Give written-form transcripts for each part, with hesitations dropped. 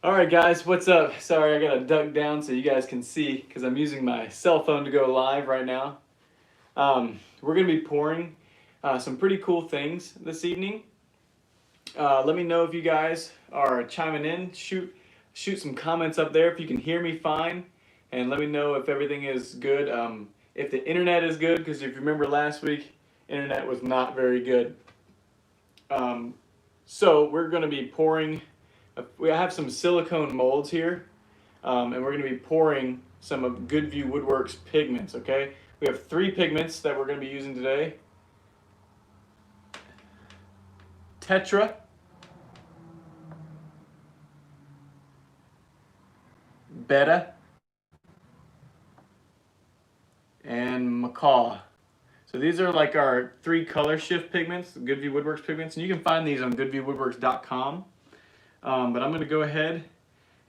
Alright guys, what's up? Sorry, I gotta duck down so you guys can see because I'm using my cell phone to go live right now. We're gonna be pouring some pretty cool things this evening. Let me know if you guys are chiming in. Shoot some comments up there if you can hear me fine, and let me know if everything is good. If the internet is good, because if you remember last week, internet was not very good. So we're going to be pouring, we have some silicone molds here, and we're going to be pouring some of Goodview Woodworks pigments, okay? We have 3 pigments that we're going to be using today. Tetra, Beta, and Macaw. So these are like our 3 color shift pigments, Goodview Woodworks pigments, and you can find these on goodviewwoodworks.com. But I'm going to go ahead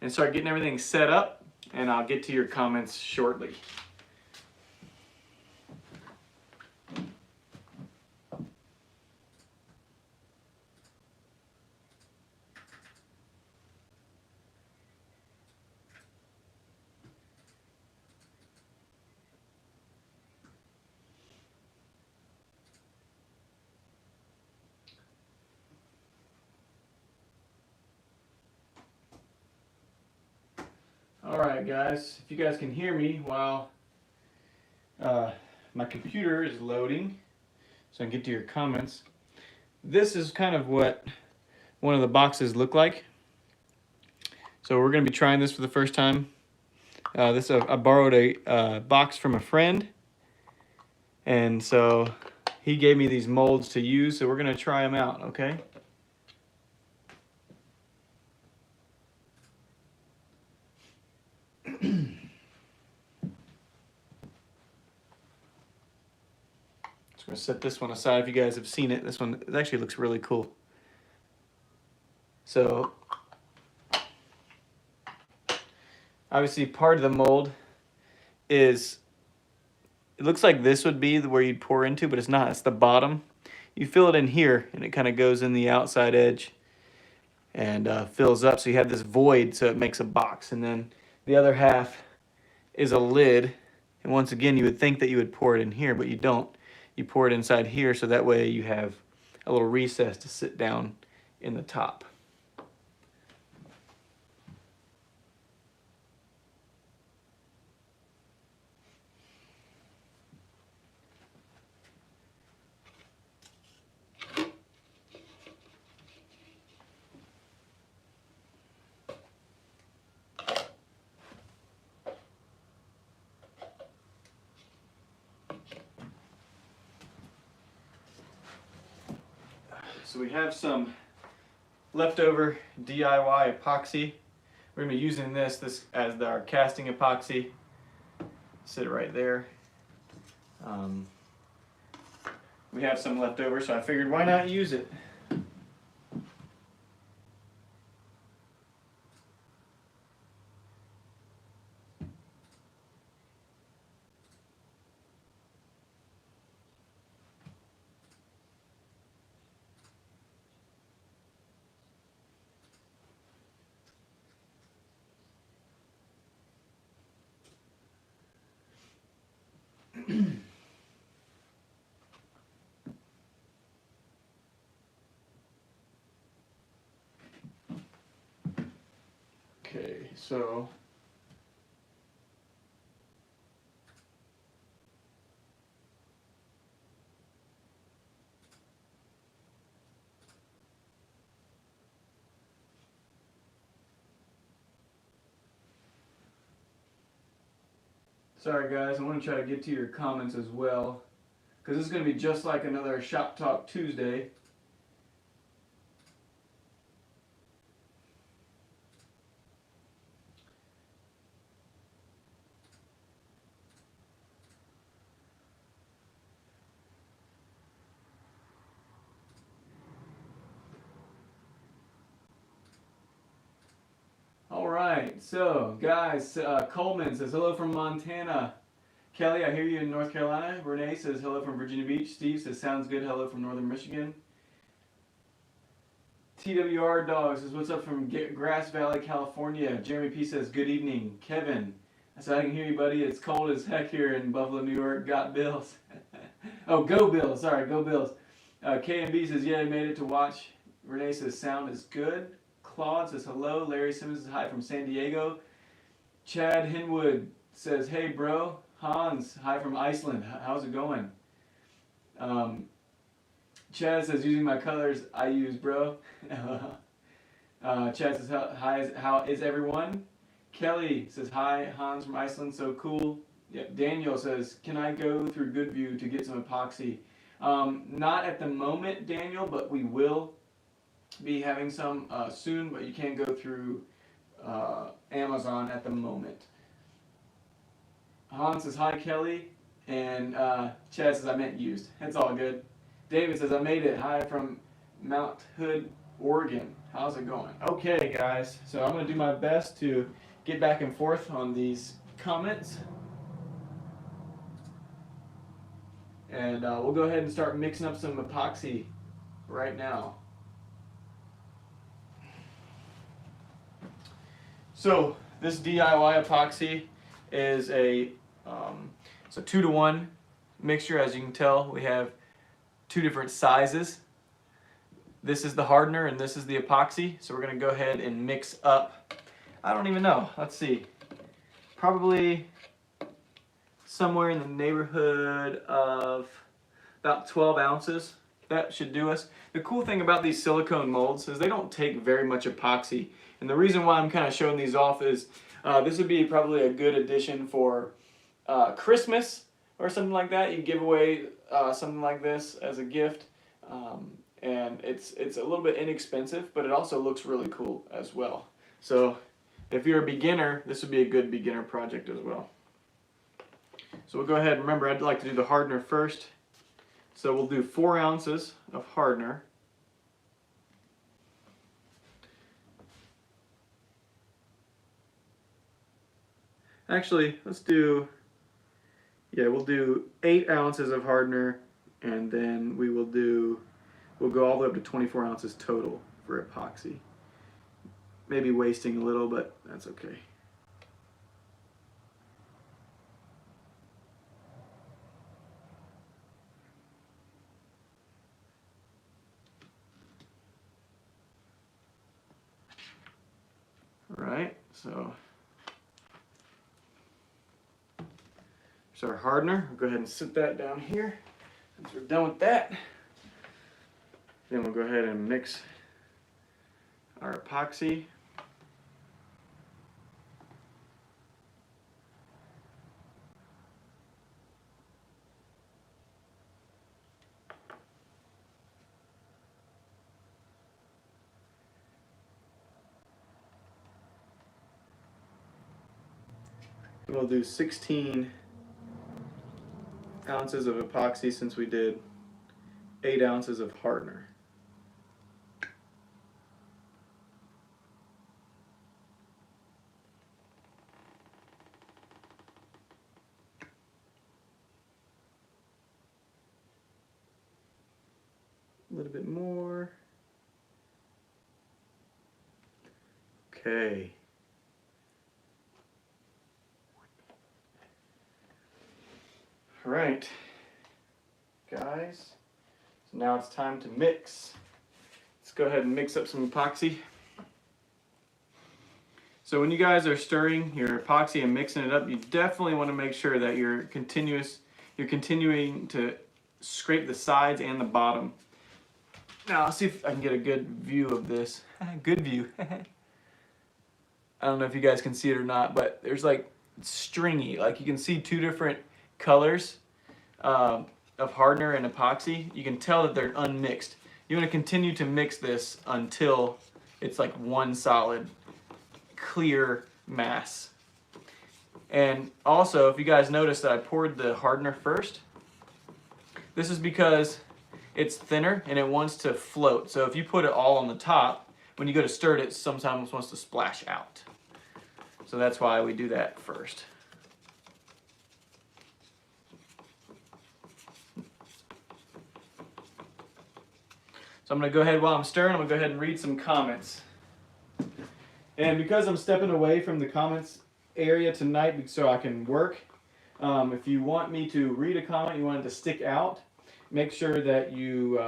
and start getting everything set up, and I'll get to your comments shortly. Alright guys, if you guys can hear me while my computer is loading so I can get to your comments. This is kind of what one of the boxes look like. So we're going to be trying this for the first time. I borrowed a box from a friend, and so he gave me these molds to use, so we're going to try them out, okay? I'm going to set this one aside if you guys have seen it. This one, it actually looks really cool. So, obviously part of the mold is, it looks like this would be where you'd pour into, but it's not. It's the bottom. You fill it in here, and it kind of goes in the outside edge and fills up. So you have this void, so it makes a box. And then the other half is a lid. And once again, you would think that you would pour it in here, but you don't. You pour it inside here, so that way you have a little recess to sit down in the top. So we have some leftover DIY epoxy. We're going to be using this as our casting epoxy. Sit it right there. We have some left over, so I figured why not use it. Okay, so sorry guys, I want to try to get to your comments as well, because this is going to be just like another Shop Talk Tuesday. Alright, so guys, Coleman says hello from Montana. Kelly, I hear you in North Carolina. Renee says hello from Virginia Beach. Steve says sounds good, hello from Northern Michigan. TWR Dog says, what's up from Grass Valley, California? Jeremy P says, good evening. Kevin, I said, I can hear you, buddy. It's cold as heck here in Buffalo, New York. Got Bills. Oh, go Bills. Sorry, go Bills. KMB says, yeah, I made it to watch. Renee says, sound is good. Claude says, hello. Larry Simmons says, hi from San Diego. Chad Hinwood says, hey, bro. Hans, hi from Iceland. How's it going? Chad says, using my colors I use, bro. Chad says, hi, how is everyone? Kelly says, hi, Hans from Iceland, so cool. Yep. Daniel says, can I go through Goodview to get some epoxy? Not at the moment, Daniel, but we will be having some soon, but you can't go through Amazon at the moment. Hans says, hi, Kelly. And Chad says, I meant used. It's all good. David says, I made it. Hi from Mount Hood, Oregon. How's it going? Okay, guys. So I'm going to do my best to get back and forth on these comments. And we'll go ahead and start mixing up some epoxy right now. So this DIY epoxy is it's a 2-to-1 mixture. As you can tell, we have 2 different sizes. This is the hardener and this is the epoxy. So we're going to go ahead and mix up, I don't even know, let's see, probably somewhere in the neighborhood of about 12 ounces. That should do us. The cool thing about these silicone molds is they don't take very much epoxy. And the reason why I'm kind of showing these off is this would be probably a good addition for Christmas or something like that. You give away something like this as a gift, and it's a little bit inexpensive, but it also looks really cool as well. So if you're a beginner, this would be a good beginner project as well. So we'll go ahead. Remember, I'd like to do the hardener first. So we'll do 4 ounces of hardener. Actually, let's do, we'll do 8 ounces of hardener, and then we'll go all the way up to 24 ounces total for epoxy. Maybe wasting a little, but that's okay. All right, so our hardener. We'll go ahead and sit that down here. Once we're done with that, then we'll go ahead and mix our epoxy. We'll do 16 ounces of epoxy since we did 8 ounces of hardener. A little bit more. Okay. All right, guys, so now it's time to mix. Let's go ahead and mix up some epoxy. So when you guys are stirring your epoxy and mixing it up, you definitely want to make sure that you're continuing to scrape the sides and the bottom. Now, I'll see if I can get a good view of this. Good view. I don't know if you guys can see it or not, but there's like stringy, like you can see 2 different colors of hardener and epoxy. You can tell that they're unmixed. You want to continue to mix this until it's like one solid clear mass. And also, if you guys notice that I poured the hardener first, this is because it's thinner and it wants to float. So if you put it all on the top, when you go to stir it, it sometimes wants to splash out. So that's why we do that first. So I'm going to go ahead, while I'm stirring, I'm going to go ahead and read some comments. And because I'm stepping away from the comments area tonight so I can work, if you want me to read a comment, you want it to stick out, make sure that you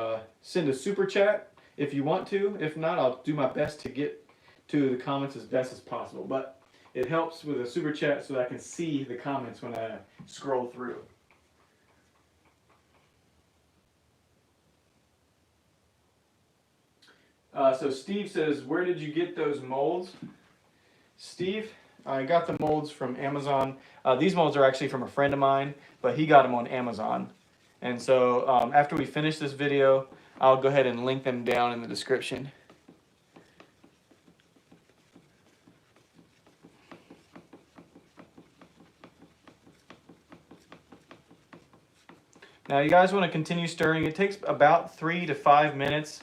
send a super chat if you want to. If not, I'll do my best to get to the comments as best as possible. But it helps with a super chat so that I can see the comments when I scroll through. So Steve says, where did you get those molds? Steve, I got the molds from Amazon. These molds are actually from a friend of mine, but he got them on Amazon. And so after we finish this video, I'll go ahead and link them down in the description. Now you guys want to continue stirring. It takes about 3 to 5 minutes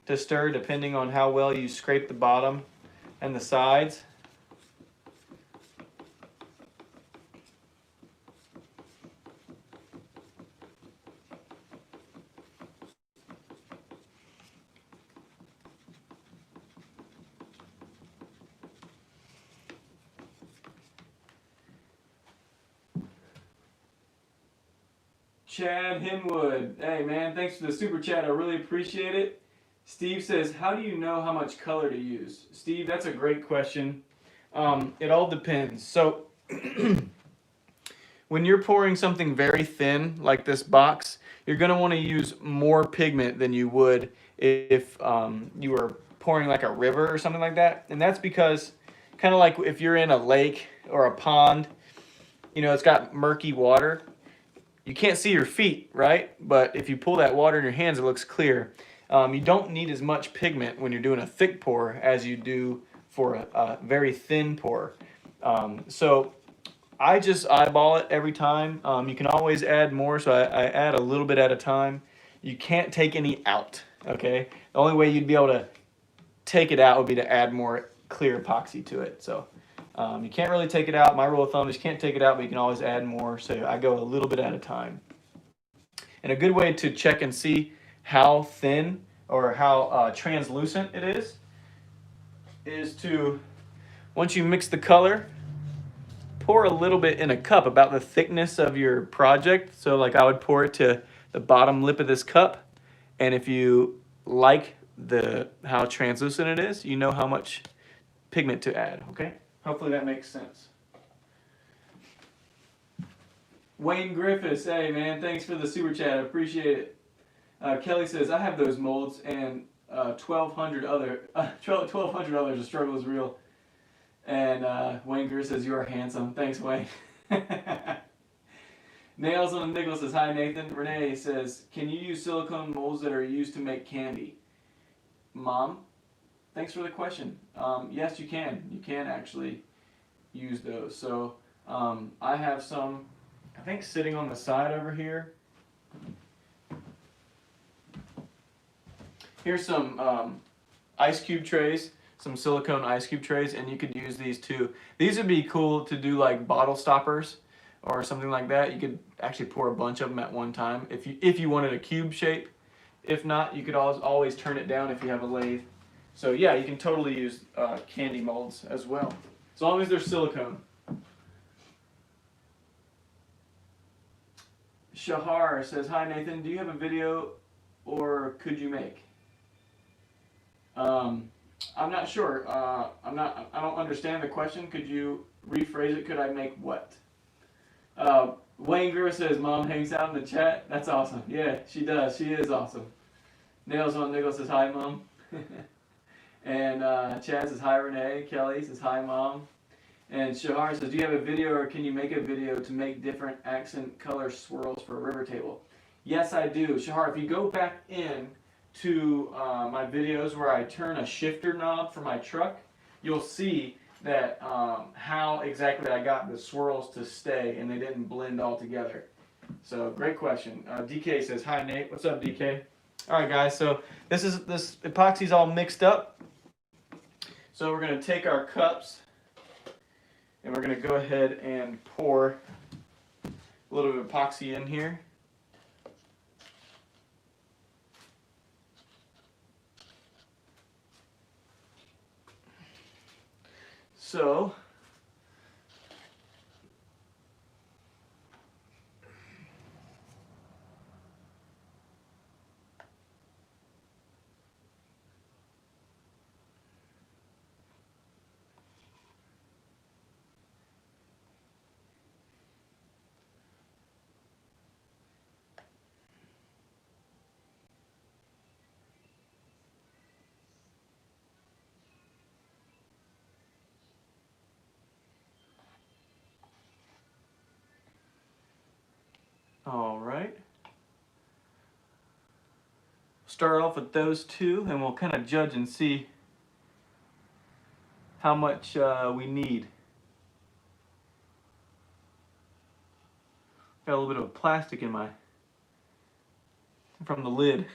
to stir, depending on how well you scrape the bottom and the sides. Chad Hinwood, hey man, thanks for the super chat. I really appreciate it. Steve says, how do you know how much color to use? Steve, that's a great question. It all depends. So when you're pouring something very thin, like this box, you're going to want to use more pigment than you would if you were pouring like a river or something like that. And that's because, kind of like if you're in a lake or a pond, you know, it's got murky water. You can't see your feet, right? But if you pull that water in your hands, it looks clear. You don't need as much pigment when you're doing a thick pour as you do for a very thin pour. So I just eyeball it every time. You can always add more, so I add a little bit at a time. You can't take any out, okay? The only way you'd be able to take it out would be to add more clear epoxy to it. So you can't really take it out. My rule of thumb is you can't take it out, but you can always add more. So I go a little bit at a time. And a good way to check and see how thin or how translucent it is to, once you mix the color, pour a little bit in a cup about the thickness of your project. So like I would pour it to the bottom lip of this cup. And if you like how translucent it is, you know how much pigment to add, okay? Hopefully that makes sense. Wayne Griffiths, hey man, thanks for the super chat, I appreciate it. Kelly says, I have those molds and 1,200 others, the struggle is real. And Wayne Griffiths says, you are handsome. Thanks, Wayne. Nails on the Nickel says, hi Nathan. Renee says, can you use silicone molds that are used to make candy? Mom, thanks for the question. Yes, you can. You can actually use those. So I have some, I think, sitting on the side over here. Here's some ice cube trays, some silicone ice cube trays, and you could use these too. These would be cool to do like bottle stoppers or something like that. You could actually pour a bunch of them at one time if you wanted a cube shape. If not, you could always turn it down if you have a lathe. So yeah, you can totally use candy molds as well, as long as they're silicone. Shahar says, hi Nathan, do you have a video or could you make? I'm not sure. I don't understand the question. Could you rephrase it? Could I make what? Wayne Greer says, Mom hangs out in the chat. That's awesome. Yeah, she does. She is awesome. Nails on Nickel says, hi, Mom. And Chad says, hi, Renee. Kelly says, hi, Mom. And Shahar says, do you have a video or can you make a video to make different accent color swirls for a river table? Yes, I do. Shahar, if you go back in to my videos where I turn a shifter knob for my truck, you'll see that how exactly I got the swirls to stay and they didn't blend all together. So great question. DK says, hi Nate. What's up, DK? All right guys, so this epoxy's all mixed up. So we're going to take our cups and we're going to go ahead and pour a little bit of epoxy in here. So all right. Start off with those two, and we'll kind of judge and see how much we need. Got a little bit of plastic in my from the lid.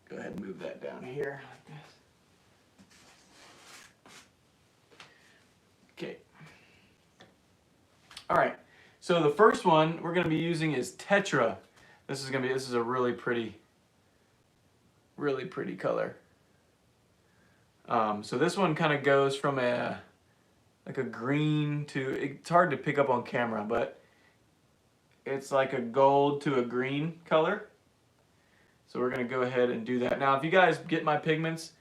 Go ahead and move that down here like this. Okay. All right. So the first one we're going to be using is Tetra. This is a really pretty color. So this one kind of goes from like a green to, it's hard to pick up on camera, but it's like a gold to a green color. So we're going to go ahead and do that. Now, if you guys get my pigments,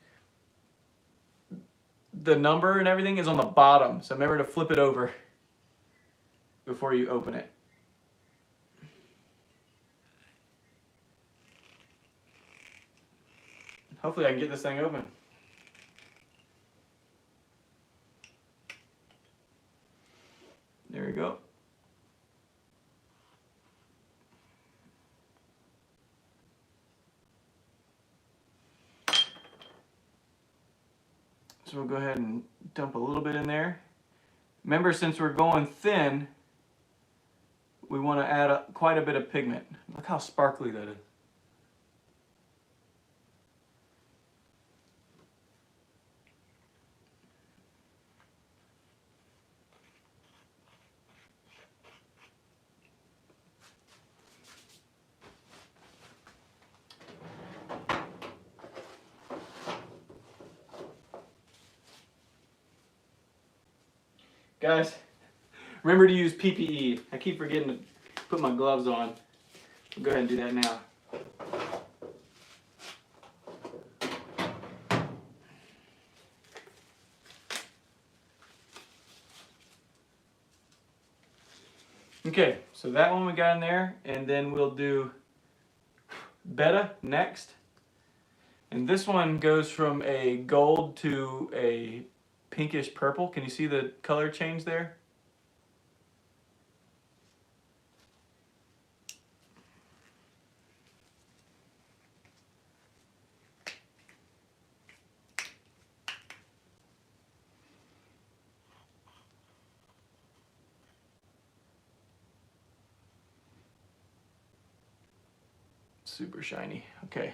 the number and everything is on the bottom. So remember to flip it over before you open it. Hopefully I can get this thing open. There we go. So we'll go ahead and dump a little bit in there. Remember, since we're going thin, we want to add quite a bit of pigment. Look how sparkly that is. Guys, remember to use PPE. I keep forgetting to put my gloves on. I'll go ahead and do that now. Okay, so that one we got in there, and then we'll do Beta next. And this one goes from a gold to a pinkish purple. Can you see the color change there? Super shiny. Okay.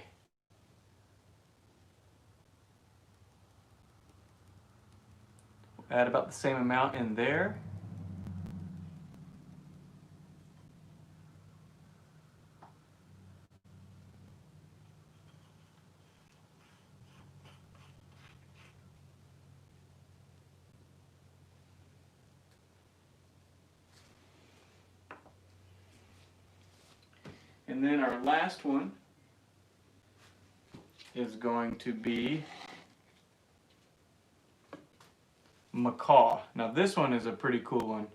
Add about the same amount in there. And then our last one is going to be Macaw. Now this one is a pretty cool one.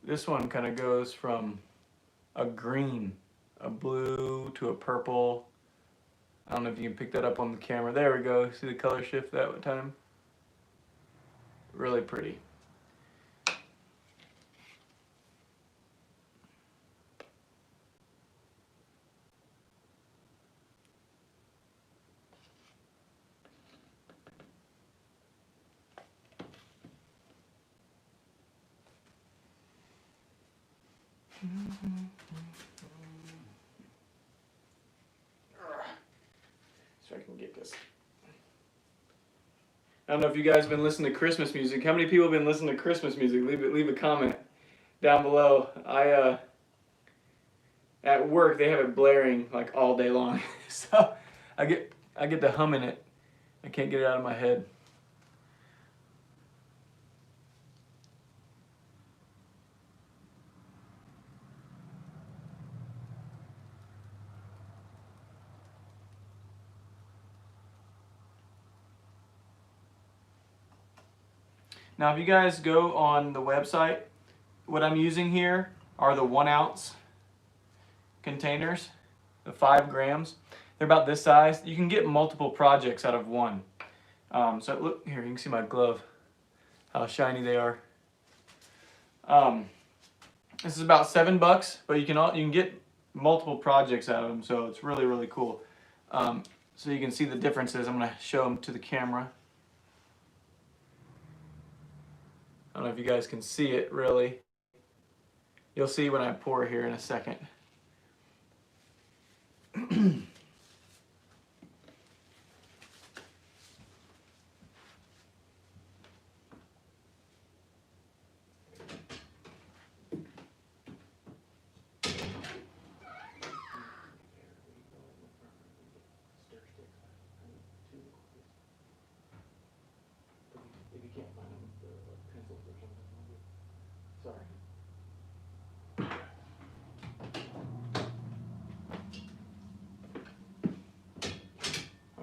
This one kind of goes from a green, a blue to a purple. I don't know if you can pick that up on the camera. There we go. See the color shift that time? Really pretty. So I can get this. I don't know if you guys have been listening to Christmas music. How many people have been listening to Christmas music? Leave a comment down below. At work they have it blaring like all day long, so I get to humming it. I can't get it out of my head. Now if you guys go on the website, what I'm using here are the 1 ounce containers, the 5 grams. They're about this size. You can get multiple projects out of one. So look here, you can see my glove, how shiny they are. This is about $7, but you can get multiple projects out of them, so it's really, really cool. So you can see the differences. I'm going to show them to the camera. I don't know if you guys can see it really. You'll see when I pour here in a second.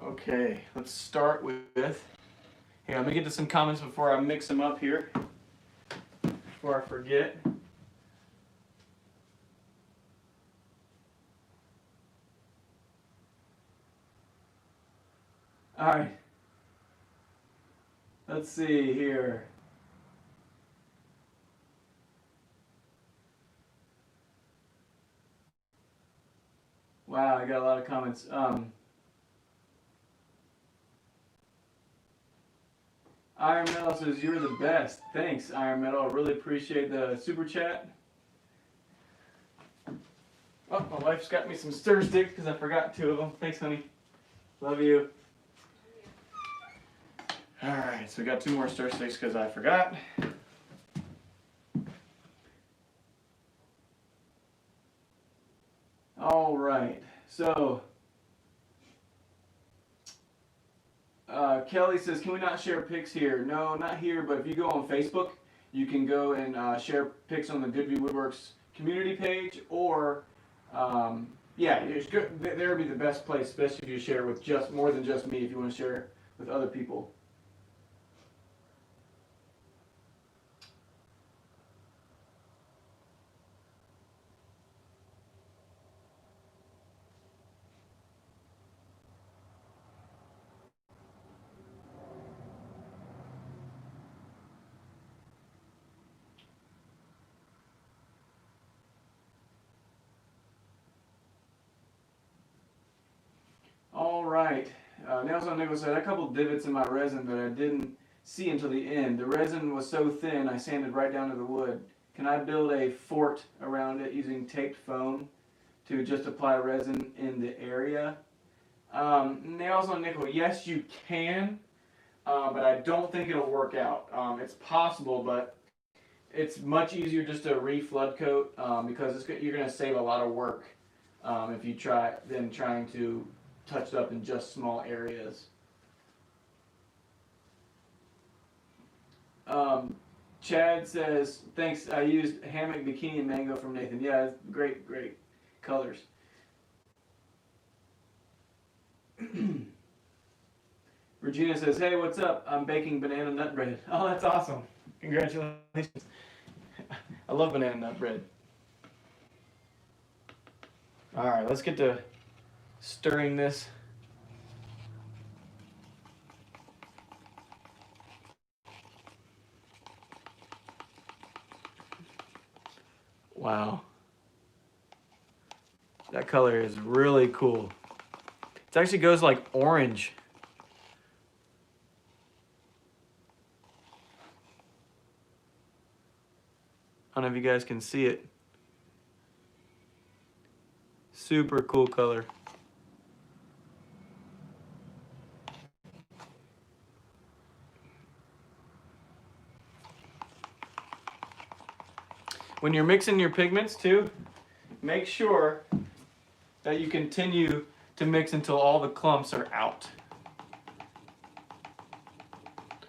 Okay, let's start with, here, let me get to some comments before I mix them up here, before I forget. All right, let's see here. Wow, I got a lot of comments. Iron Metal says, you're the best. Thanks, Iron Metal. I really appreciate the super chat. Oh, my wife's got me some stir sticks because I forgot 2 of them. Thanks, honey. Love you. Alright, so we got 2 more stir sticks because I forgot. Alright, so Kelly says, can we not share pics here? No, not here, but if you go on Facebook, you can go and share pics on the Goodview Woodworks community page, or yeah, there would be the best place, especially if you share with just more than just me, if you want to share with other people. All right, Nails on Nickel said, a couple divots in my resin that I didn't see until the end. The resin was so thin, I sanded right down to the wood. Can I build a fort around it using taped foam to just apply resin in the area? Nails on Nickel, yes you can, but I don't think it'll work out. It's possible, but it's much easier just to re-flood coat because you're going to save a lot of work if you trying to touch it up in just small areas. Chad says, thanks, I used Hammock, Bikini, and Mango from Nathan. Yeah, it's great, great colors. Regina says, hey, what's up? I'm baking banana nut bread. Oh, that's awesome. Congratulations. I love banana nut bread. All right, let's get to stirring this. Wow. That color is really cool. It actually goes like orange. I don't know if you guys can see it. Super cool color. When you're mixing your pigments too, make sure that you continue to mix until all the clumps are out.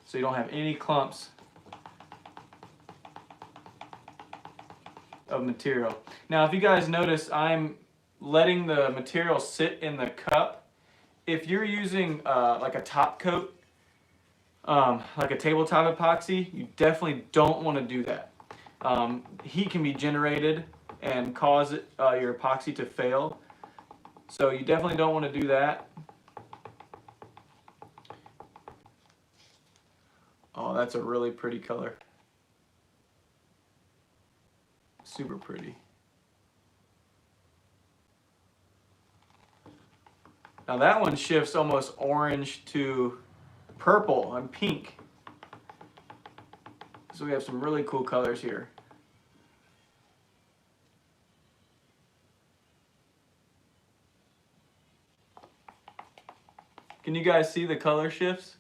So you don't have any clumps of material. Now if you guys notice, I'm letting the material sit in the cup. If you're using like a top coat, like a tabletop epoxy, you definitely don't want to do that. Heat can be generated and cause your epoxy to fail. So you definitely don't want to do that. Oh, that's a really pretty color. Super pretty. Now that one shifts almost orange to purple and pink. So we have some really cool colors here. Can you guys see the color shifts?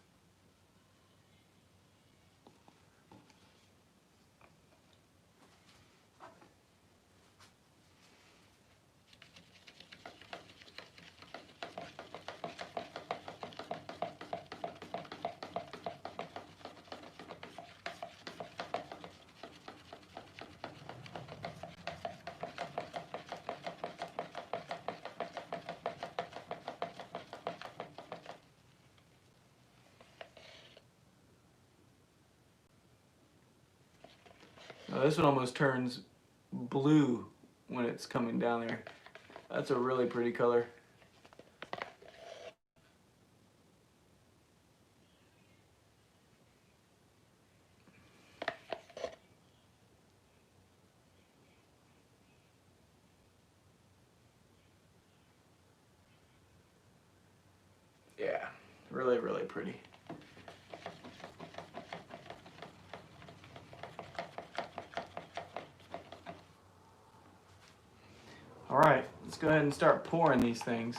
Now this one almost turns blue when it's coming down there. That's a really pretty color. Yeah, really, really pretty. All right, let's go ahead and start pouring these things.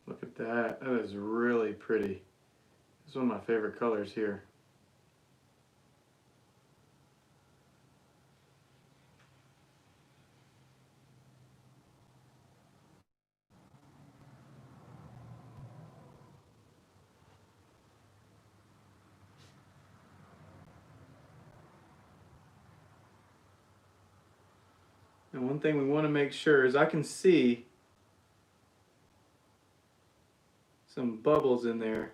Look at that. That is really pretty. It's one of my favorite colors here. And one thing we want to make sure is I can see some bubbles in there.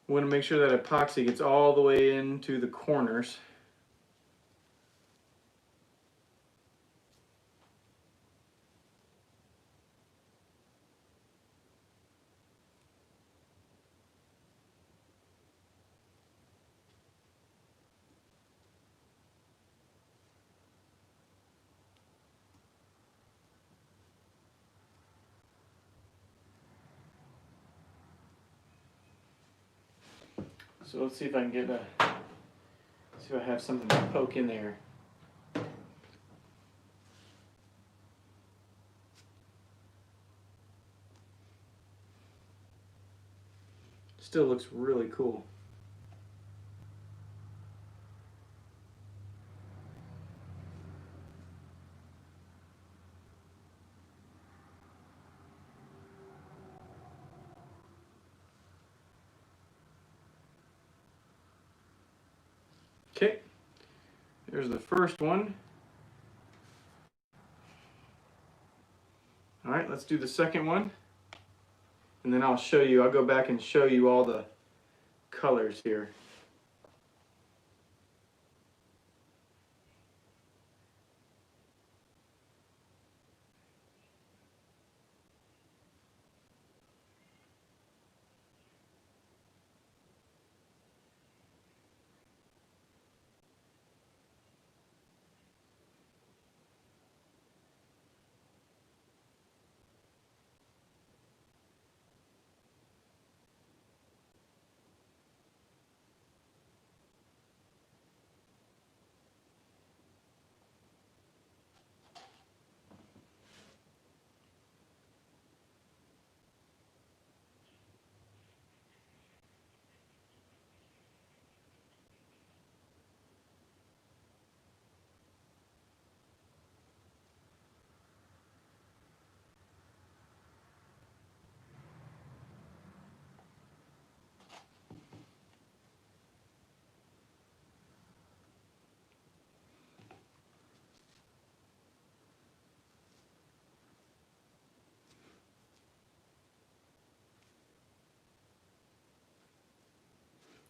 We want to make sure that epoxy gets all the way into the corners. So let's see if I can get see if I have something to poke in there. Still looks really cool. Okay, there's the first one. All right, let's do the second one. And then I'll go back and show you all the colors here.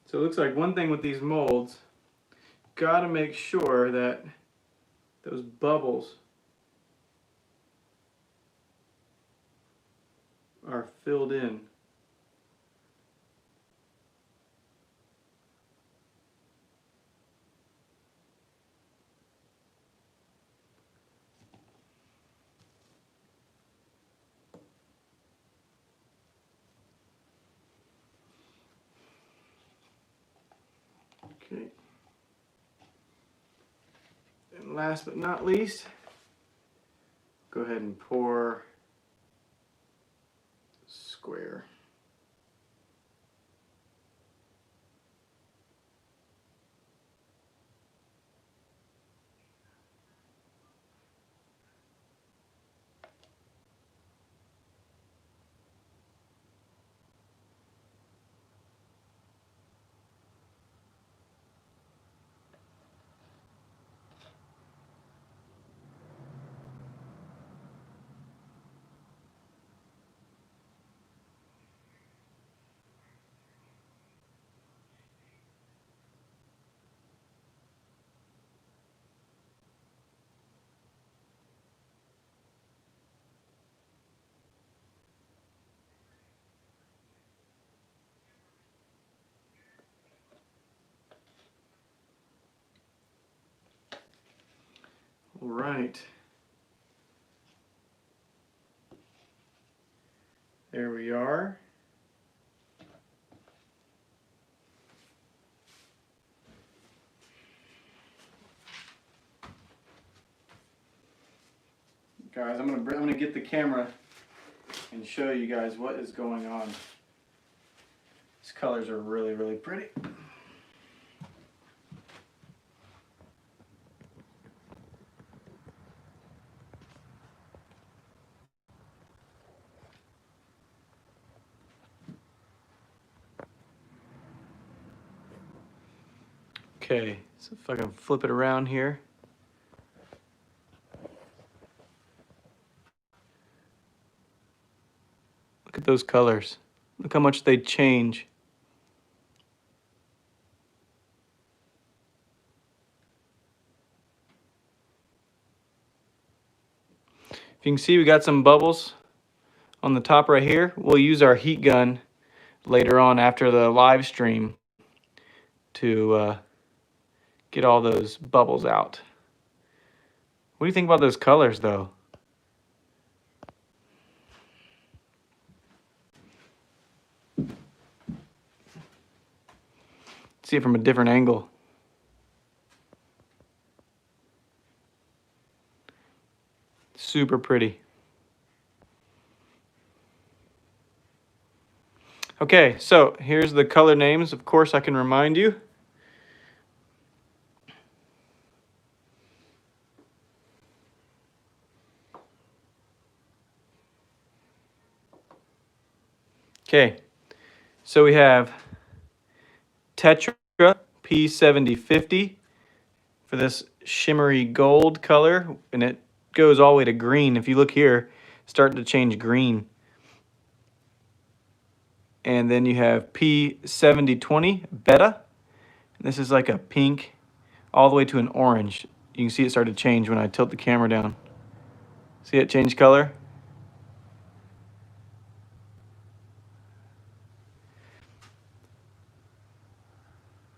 So it looks like one thing with these molds, gotta make sure that those bubbles are filled in. Okay. And last but not least, go ahead and pour square. All right. There we are. Guys, I'm gonna get the camera and show you guys what is going on. These colors are really, really pretty. Okay, so if I can flip it around here. Look at those colors. Look how much they change. If you can see, we got some bubbles on the top right here. We'll use our heat gun later on after the live stream to get all those bubbles out. What do you think about those colors, though? See it from a different angle. Super pretty. Okay, so here's the color names. Of course, I can remind you. Okay, so we have Tetra P7050 for this shimmery gold color, and it goes all the way to green. If you look here, it's starting to change green. And then you have P7020 Beta. And this is like a pink all the way to an orange. You can see it start to change when I tilt the camera down. See it change color?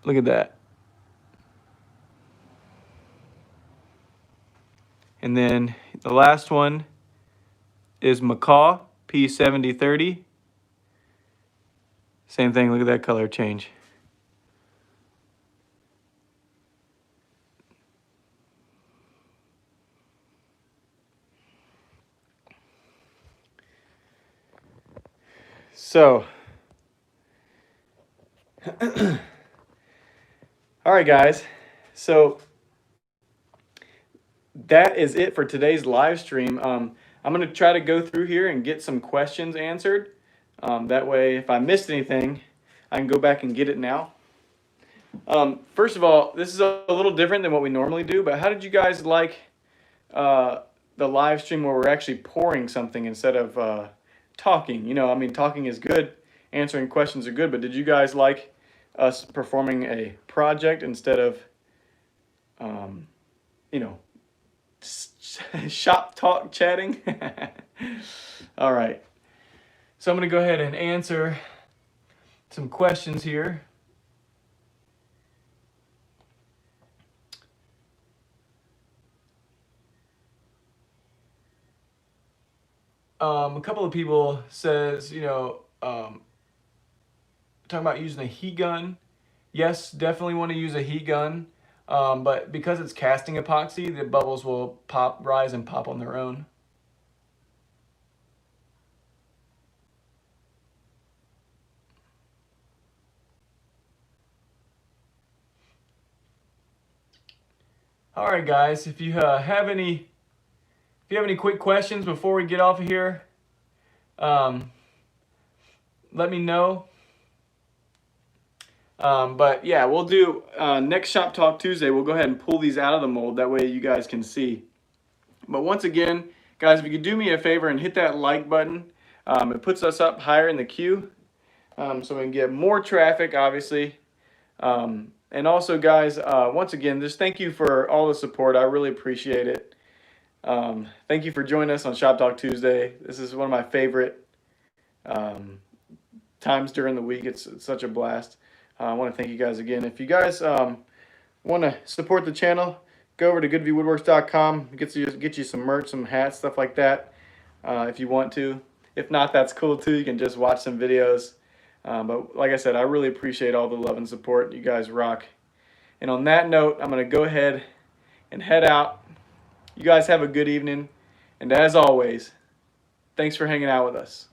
Look at that. And then the last one is Macaw P7030. Same thing, look at that color change. So, all right, guys. So that is it for today's live stream. I'm going to try to go through here and get some questions answered. That way, if I missed anything, I can go back and get it now. First of all, this is a little different than what we normally do, but how did you guys like the live stream where we're actually pouring something instead of talking? You know, I mean, talking is good, answering questions are good, but did you guys like us performing a project instead of, you know, shop talk chatting. All right. So I'm going to go ahead and answer some questions here. A couple of people says, talking about using a heat gun. Yes, definitely want to use a heat gun, but because it's casting epoxy, the bubbles will rise and pop on their own. All right, guys, if you have any quick questions before we get off of here, let me know. But yeah, we'll do next Shop Talk Tuesday. We'll go ahead and pull these out of the mold. That way you guys can see. But once again, guys, if you could do me a favor and hit that like button, it puts us up higher in the queue, so we can get more traffic, obviously. And also, guys, once again, just thank you for all the support. I really appreciate it. Thank you for joining us on Shop Talk Tuesday. This is one of my favorite times during the week. It's such a blast. I want to thank you guys again. If you guys want to support the channel, go over to goodviewwoodworks.com. Get you some merch, some hats, stuff like that, if you want to. If not, that's cool too. You can just watch some videos. But like I said, I really appreciate all the love and support. You guys rock. And on that note, I'm going to go ahead and head out. You guys have a good evening. And as always, thanks for hanging out with us.